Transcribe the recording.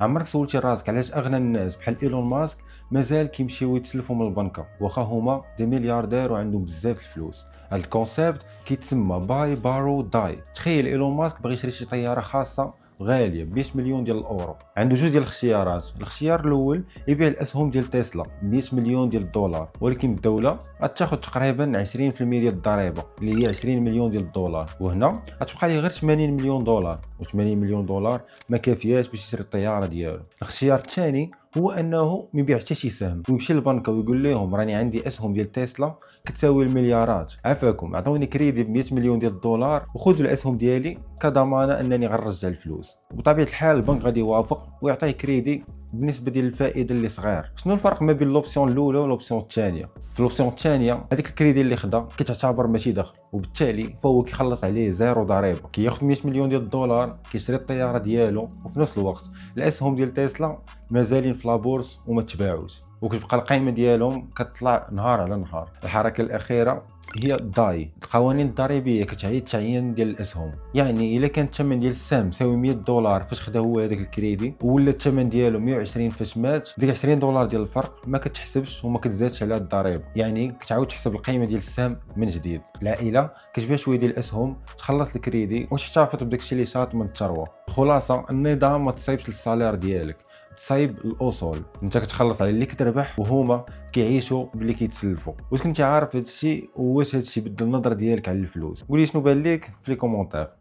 عمرك سولتي راسك علاش اغنى الناس بحال ايلون ماسك مازال كيمشيو يتسلفوا من البنكه واخا هما دي ملياردير وعندهم بزاف الفلوس؟ هاد الكونسيبت كيتسمى باي بارو داي. تخيل ايلون ماسك باغي يشري شي طياره خاصه غاليه ب 100 مليون ديال الاورو. عنده جوج ديال الاختيارات. الاختيار الاول يبيع الاسهم ديال تسلا ب 100 مليون ديال الدولار، ولكن الدوله غتاخذ تقريبا 20% ديال الضريبه اللي هي 20 مليون ديال الدولار، وهنا غتبقى ليه غير 80 مليون دولار، و80 مليون دولار ما كافياش باش يشري الطياره ديالو. الاختيار الثاني هو انه ما يبيع حتى شي سهم ويمشي للبنكه ويقول لهم راني عندي اسهم ديال تسلا كتساوي المليارات، عافاكم عطوني كريدي ب 100 مليون ديال الدولار وخذوا الاسهم ديالي كضمانه انني غنرجع الفلوس. بطبيعه الحال البنك غادي يوافق ويعطيه كريدي بالنسبه ديال الفائده اللي صغير. شنو الفرق ما بين لوبسيون الاولى ولوبسيون الثانيه؟ في لوبسيون الثانيه هذيك الكريدي اللي خدا كيتعتبر ماشي دخل، وبالتالي فهو كيخلص عليه زيرو ضريبه. كياخذ 100 مليون ديال الدولار كيشري الطياره ديالو، وفي نفس الوقت الاسهم ديال تسلا مازالين في لابورس وما تباعوش، وكتبقى القيمه ديالهم كتطلع نهار على نهار. الحركه الاخيره هي داي. القوانين الضريبيه كتعيد التعيين ديال الاسهم، يعني الا كان الثمن ديال السهم يساوي 100 دولار فاش خدا هو هذاك الكريدي ولا الثمن ديالو 120 فاش مات، ديك 20 دولار ديال الفرق ما كتحسبش وما كتزادش على الضريبه، يعني كتعاود تحسب القيمه ديال السهم من جديد. العائله كتبيع شويه ديال الاسهم تخلص الكريدي وتحتفظ بداك الشيء اللي شاط من الثروه. الخلاصه النظام ما تصايبش للصالير ديالك، تصايب الاصول. انت كتخلص على اللي كتربح وهما كيعيشوا باللي كيتسلفوا. واش كنتي عارف هادشي؟ واش هادشي بدل النظره ديالك على الفلوس؟ قولي شنو بان ليك في لي كومونتير.